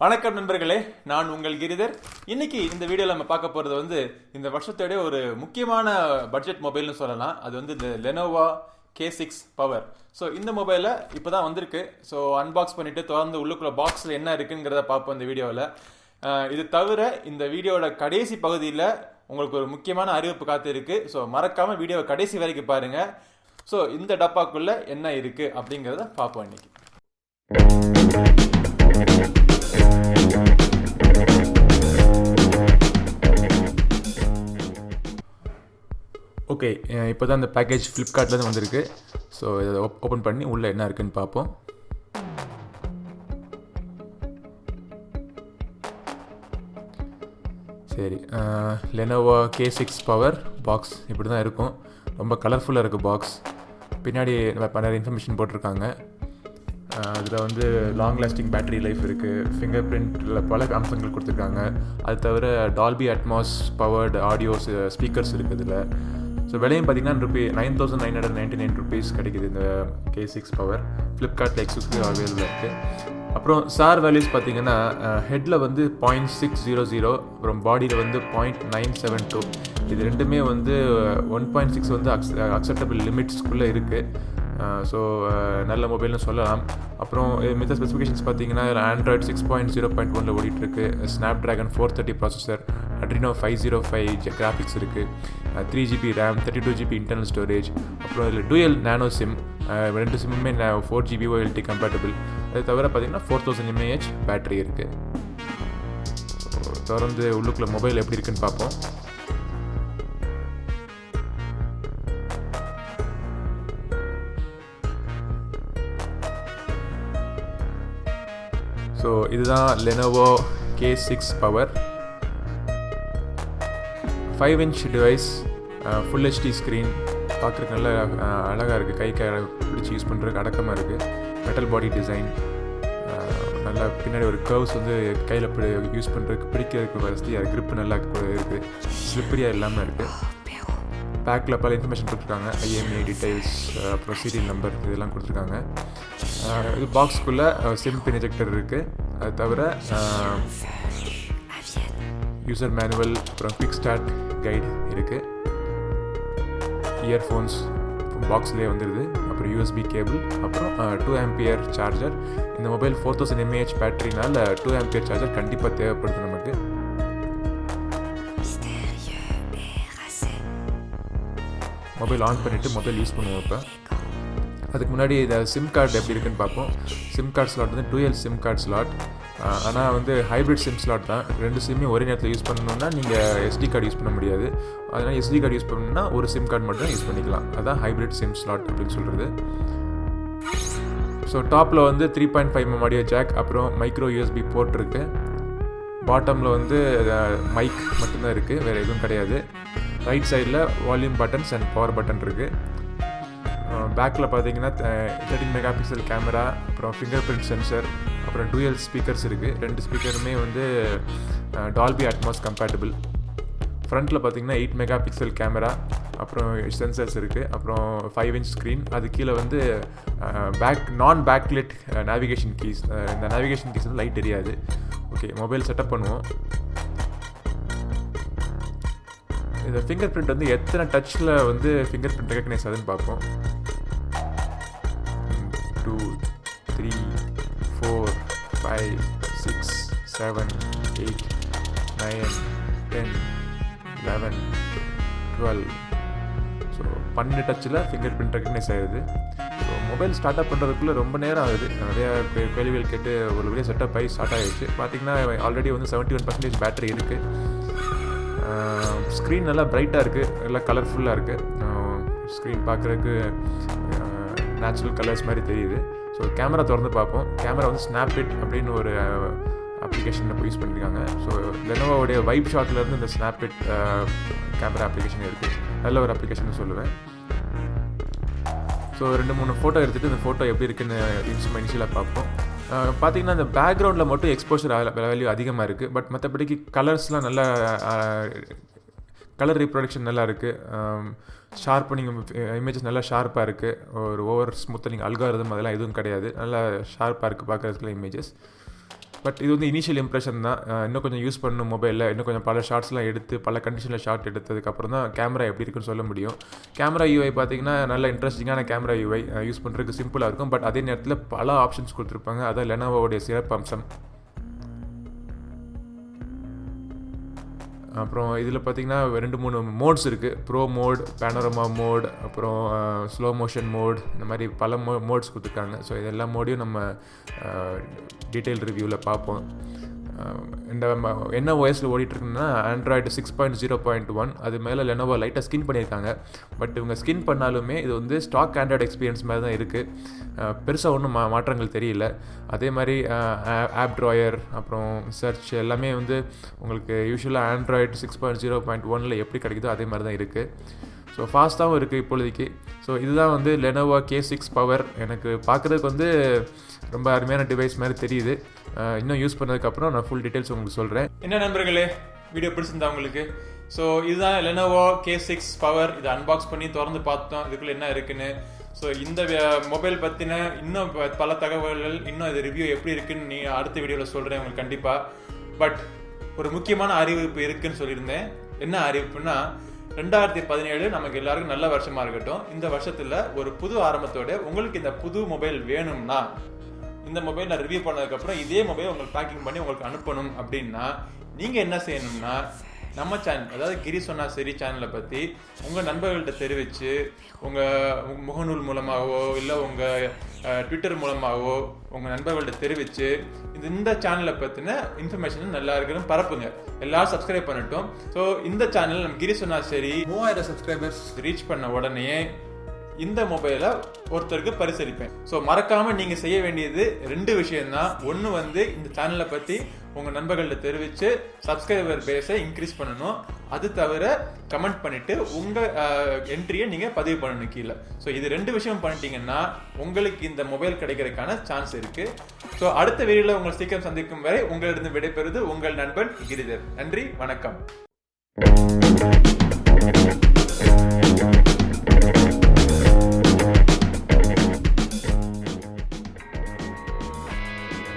வணக்கம் நண்பர்களே, நான் உங்கள் கிரிதர். இன்னைக்கு இந்த வீடியோவில் நம்ம பார்க்க போகிறது வந்து இந்த வருஷத்தோடைய ஒரு முக்கியமான பட்ஜெட் மொபைல்னு சொல்லலாம். அது வந்து இந்த Lenovo K6 Power. ஸோ இந்த மொபைலை இப்போ தான் வந்திருக்கு. ஸோ அன்பாக்ஸ் பண்ணிவிட்டு திறந்து உள்ளுக்குள்ள பாக்ஸில் என்ன இருக்குங்கிறத பார்ப்போம் இந்த வீடியோவில். இது தவிர இந்த வீடியோவோட கடைசி பகுதியில் உங்களுக்கு ஒரு முக்கியமான அறிவிப்பு காத்து இருக்குது. ஸோ மறக்காமல் வீடியோவை கடைசி வரைக்கும் பாருங்கள். ஸோ இந்த டப்பாக்குள்ளே என்ன இருக்குது அப்படிங்கிறத பார்ப்போம் இன்னைக்கு. ஓகே, இப்போ தான் இந்த பேக்கேஜ் ஃப்ளிப்கார்ட்லேருந்து வந்திருக்கு. ஸோ இதை ஓப்பன் பண்ணி உள்ளே என்ன இருக்குன்னு பார்ப்போம். சரி, Lenovo K6 Power பாக்ஸ் இப்படி தான் இருக்கும். ரொம்ப கலர்ஃபுல்லாக இருக்குது பாக்ஸ். பின்னாடி நிறைய இன்ஃபர்மேஷன் போட்டிருக்காங்க. அதில் வந்து லாங் லாஸ்டிங் பேட்டரி லைஃப் இருக்குது, ஃபிங்கர் பிரிண்டில் பல அம்சங்கள் கொடுத்துருக்காங்க. அது தவிர Dolby Atmos powered audios speakers இருக்குது இதில். ஸோ விலையும் பார்த்தீங்கன்னா ₹9,999 கிடைக்குது இந்த K6 Power. ஃப்ளிப்கார்ட்டில் எக்ஸ்க்ளூசிவ் அவைலபிள் இருக்குது. அப்புறம் சார் வேல்யூஸ் பார்த்தீங்கன்னா ஹெட்டில் வந்து 0.600, அப்புறம் பாடியில் வந்து 0.972. இது ரெண்டுமே வந்து 1.6 வந்து அக்செப்டபிள் லிமிட்ஸ்குள்ளே இருக்குது. ஸோ நல்ல மொபைல்னு சொல்லலாம். அப்புறம் மித்த ஸ்பெசிஃபிகேஷன்ஸ் பார்த்தீங்கன்னா ஆண்ட்ராய்டு 6.0.1 ஓடிட்டுருக்கு. ஸ்னாப்ட்ராகன் 430 ப்ராசஸர், அட்ரினோ 505 கிராஃபிக்ஸ் இருக்குது, 3GB RAM, 32GB internal storage. அப்புறம் இதில் டூயல் நானோ சிம், ரெண்டு சிம்முமே 4GB OLT கம்பேட்டபிள். அது தவிர பார்த்தீங்கன்னா 4000 mAh பேட்டரி இருக்குது. தொடர்ந்து உள்ளுக்குள்ள மொபைல் எப்படி இருக்குன்னு பார்ப்போம். ஸோ இதுதான் Lenovo K6 Power 5-inch device, full HD screen. பார்க்குறதுக்கு நல்லா அழகாக இருக்குது. கை பிடிச்சி யூஸ் பண்ணுறதுக்கு அடக்கமாக இருக்குது. மெட்டல் பாடி டிசைன், நல்லா பின்னாடி ஒரு கர்வ்ஸ் வந்து கையில் யூஸ் பண்ணுறதுக்கு பிடிக்கிறதுக்கு வசதியாக, க்ரிப்பு நல்லா இருக்குது, ஸ்லிப்பரியாக இல்லாமல் இருக்குது. பேக்கில் பல இன்ஃபர்மேஷன் கொடுத்துருக்காங்க, IMEI டீட்டெயில்ஸ், அப்புறம் சீரியல் நம்பர் இதெல்லாம் கொடுத்துருக்காங்க. இது பாக்ஸ்க்குள்ளே சிம் பின் எஜெக்டர் இருக்குது. அது தவிர யூசர் மேனுவல், அப்புறம் குவிக் ஸ்டார்ட் கைடு இருக்குது. இயர்ஃபோன்ஸ் பாக்ஸ்லேயே வந்துடுது. அப்புறம் USB கேபிள், அப்புறம் 2A சார்ஜர். இந்த மொபைல் 4000 mAh பேட்டரினால் 2A சார்ஜர் கண்டிப்பாக தேவைப்படுது நமக்கு. மொபைல் ஆன் பண்ணிவிட்டு மொபைல் யூஸ் பண்ணுவோம். இப்போ அதுக்கு முன்னாடி இந்த சிம் கார்டு எப்படி இருக்குன்னு பார்ப்போம். சிம் கார்டு ஸ்லாட் வந்து டூயல் சிம் கார்டு ஸ்லாட். ஆனால் வந்து ஹைப்ரிட் சிம் ஸ்லாட் தான். ரெண்டு சிம்மையும் ஒரே நேரத்தில் யூஸ் பண்ணணுன்னா நீங்கள் SD கார்டு யூஸ் பண்ண முடியாது. அதனால் SD கார்டு யூஸ் பண்ணணுன்னா ஒரு சிம் கார்டு மட்டும் யூஸ் பண்ணிக்கலாம். அதுதான் ஹைப்ரிட் சிம் ஸ்லாட் அப்படின்னு சொல்கிறது. ஸோ டாப்பில் வந்து 3.5mm ஆடியோ ஜாக், அப்புறம் மைக்ரோ USB போர்ட் இருக்குது. பாட்டமில் வந்து மைக் மட்டும்தான் இருக்குது, வேறு எதுவும் கிடையாது. ரைட் சைடில் volume buttons and power button இருக்குது. பேக்கில் பார்த்தீங்கன்னா 13 MP கேமரா, அப்புறம் ஃபிங்கர் பிரிண்ட் சென்சர், அப்புறம் டூயல் ஸ்பீக்கர்ஸ் இருக்குது. ரெண்டு ஸ்பீக்கருமே வந்து டால்பி அட்மாஸ் கம்பேட்டபிள். ஃப்ரண்ட்டில் பார்த்தீங்கன்னா 8 MP கேமரா, அப்புறம் சென்சர்ஸ் இருக்குது, அப்புறம் 5-inch ஸ்க்ரீன். அது கீழே வந்து நான் பேக்லிட் நேவிகேஷன் கீஸ். இந்த நேவிகேஷன் கீஸ் வந்து லைட் தெரியாது. ஓகே, மொபைல் செட்டப் பண்ணுவோம். இந்த ஃபிங்கர் பிரிண்ட் வந்து எத்தனை டச்சில் வந்து ஃபிங்கர் பிரிண்ட் ரெகக்னைஸ் ஆகுதுன்னு பார்ப்போம். 2, 3, 4, 5, 6, 7, 8, 9, 10, 11, 12. ஸோ 12 டச்சில் ஃபிங்கர் பிரிண்ட் ரெகக்னைஸ் ஆகுது. ஸோ மொபைல் ஸ்டார்ட் அப் பண்ணுறதுக்குள்ளே ரொம்ப நேரம் ஆகுது. நிறையா கேள்விகள் கேட்டு ஒரு வழியாக செட்டப் ஆகி ஸ்டார்ட் ஆகிடுச்சு. பார்த்திங்கன்னா ஆல்ரெடி வந்து 71% பேட்டரி இருக்குது. ஸ்க்ரீன் நல்லா பிரைட்டாக இருக்குது, நல்லா கலர்ஃபுல்லாக இருக்குது. ஸ்க்ரீன் பார்க்குறதுக்கு நேச்சுரல் கலர்ஸ் மாதிரி தெரியுது. ஸோ கேமரா திறந்து பார்ப்போம். கேமரா வந்து ஸ்னாப்பிட் அப்படின்னு ஒரு அப்ளிகேஷனில் யூஸ் பண்ணியிருக்காங்க. ஸோ லெனோவோடைய வைப் ஷாட்லேருந்து இந்த ஸ்னாப்பிட் கேமரா அப்ளிகேஷன் இருக்குது. நல்ல ஒரு அப்ளிகேஷன் சொல்லுவேன். ஸோ 2-3 ஃபோட்டோ எடுத்துகிட்டு இந்த ஃபோட்டோ எப்படி இருக்குன்னு இனிஷியலாக பார்ப்போம். பார்த்திங்கன்னா இந்த பேக்ரவுண்டில் மட்டும் எக்ஸ்போஷர் வேல்யூ அதிகமாக இருக்குது. பட் மற்றபடிக்கு கலர்ஸ்லாம் நல்லா, கலர் ரீப்ரொடக்ஷன் நல்லா இருக்குது. ஷார்ப்பனிங் இமேஜஸ் நல்லா ஷார்ப்பாக இருக்குது. ஒரு ஓவர் ஸ்மூத்தனிங் அல்காரிதம் அதெல்லாம் எதுவும் கிடையாது. நல்லா ஷார்ப்பாக இருக்குது பார்க்குறதுக்குள்ள இமேஜஸ். பட் இது வந்து இனிஷியல் இம்ப்ரெஷன் தான். இன்னும் கொஞ்சம் யூஸ் பண்ணணும் மொபைலில், இன்னும் கொஞ்சம் பல ஷார்ட்ஸ்லாம் எடுத்து பல கண்டிஷனில் ஷார்ட் எடுத்ததுக்கப்புறம் தான் கேமரா எப்படி இருக்குன்னு சொல்ல முடியும். கேமரா யூஐ பார்த்தீங்கன்னா நல்ல இன்ட்ரெஸ்டிங்கான கேமரா யூஐ, யூஸ் பண்ணுறதுக்கு சிம்பிளாக இருக்கும். பட் அதே நேரத்தில் பல ஆப்ஷன்ஸ் கொடுத்துருப்பாங்க. அதான் லெனோவோடைய சிறப்பு அம்சம். அப்புறம் இதில் பார்த்திங்கன்னா 2-3 மோட்ஸ் இருக்குது. ப்ரோ மோட், பேனோரமா மோட், அப்புறம் ஸ்லோ மோஷன் மோட், இந்த மாதிரி பல மோட்ஸ் கொடுத்துருக்காங்க. ஸோ இது எல்லா மோடையும் நம்ம டீட்டெயில் ரிவ்யூவில் பார்ப்போம். இந்த என்ன ஓஎஸில் ஓடிட்டுருக்குன்னா ஆண்ட்ராய்டு 6.0.1. அது மேலே லெனோவோ லைட்டாக ஸ்கின் பண்ணியிருக்காங்க. பட் இவங்க ஸ்கின் பண்ணாலுமே இது வந்து ஸ்டாக் ஆண்ட்ராய்டு எக்ஸ்பீரியன்ஸ் மாதிரி தான் இருக்குது. பெருசாக ஒன்றும் மாற்றங்கள் தெரியல. அதே மாதிரி ஆப் ட்ராயர், அப்புறம் சர்ச் எல்லாமே வந்து உங்களுக்கு யூஸ்வலாக ஆண்ட்ராய்டு 6.0.1 எப்படி கிடைக்குதோ அதே மாதிரி தான் இருக்குது. ஸோ ஃபாஸ்ட்டாகவும் இருக்குது இப்பொழுதைக்கு. ஸோ இதுதான் வந்து லெனோவோ K6 பவர். எனக்கு பார்க்குறதுக்கு வந்து ரொம்ப அருமையான டிவைஸ் மாதிரி தெரியுது. இன்னும் யூஸ் பண்ணதுக்கப்புறம் நான் ஃபுல் டீட்டெயில்ஸ் உங்களுக்கு சொல்கிறேன். என்ன நண்பர்களே, வீடியோ பிடிச்சிருந்தா உங்களுக்கு? ஸோ இதுதான் லெனோவோ K6 பவர். இதை அன்பாக்ஸ் பண்ணி திறந்து பார்த்தோம் இதுக்குள்ளே என்ன இருக்குன்னு. ஸோ இந்த மொபைல் பற்றின இன்னும் பல தகவல்கள், இன்னும் இது ரிவ்யூ எப்படி இருக்குன்னு நீ அடுத்த வீடியோவில் சொல்கிறேன் உங்களுக்கு கண்டிப்பாக. பட் ஒரு முக்கியமான அறிவிப்பு இருக்குன்னு சொல்லியிருந்தேன். என்ன அறிவிப்புன்னா, 2017 நமக்கு எல்லாருக்கும் நல்ல வருஷமாக இருக்கட்டும். இந்த வருஷத்தில் ஒரு புது ஆரம்பத்தோட உங்களுக்கு இந்த புது மொபைல் வேணும்னா, இந்த மொபைல் நான் ரிவ்யூ பண்ணதுக்கப்புறம் இதே மொபைல் உங்களுக்கு பேக்கிங் பண்ணி உங்களுக்கு அனுப்பணும் அப்படின்னா நீங்கள் என்ன செய்யணும்னா, நம்ம சேனல், அதாவது கிரி சொன்னா செரி சேனலை பற்றி உங்கள் நண்பர்கள்ட்ட தெரிவித்து, உங்கள் முகநூல் மூலமாகவோ இல்லை உங்கள் ட்விட்டர் மூலமாகவோ உங்கள் நண்பர்கள்ட்ட தெரிவித்து இந்த சேனலை பற்றின இன்ஃபர்மேஷன் நல்லா இருக்குன்னு பரப்புங்க. எல்லாரும் சப்ஸ்கிரைப் பண்ணட்டும். ஸோ இந்த சேனல் நம்ம கிரி சொன்னா செரி 3000 சப்ஸ்கிரைபர்ஸ் ரீச் பண்ண உடனே இந்த மொபைலை ஒருத்தருக்கு பரிசளிப்பேன். ஸோ மறக்காம நீங்க செய்ய வேண்டியது 2 விஷயம் தான். ஒன்று வந்து இந்த சேனலை பற்றி உங்க நண்பர்கள்ட்ட தெரிவித்து சப்ஸ்கிரைபர் பேஸை இன்க்ரீஸ் பண்ணணும். அது தவிர கமெண்ட் பண்ணிட்டு உங்க என்ட்ரியை நீங்க பதிவு பண்ணணும் கீழே. ஸோ இது 2 விஷயம் பண்ணிட்டீங்கன்னா உங்களுக்கு இந்த மொபைல் கிடைக்கிறதுக்கான சான்ஸ் இருக்கு. ஸோ அடுத்த வீடியோவில் உங்களை சீக்கிரம் சந்திக்கும் வரை உங்களிடம் விடைபெறுவது உங்கள் நண்பன் கிரிதர். நன்றி, வணக்கம்.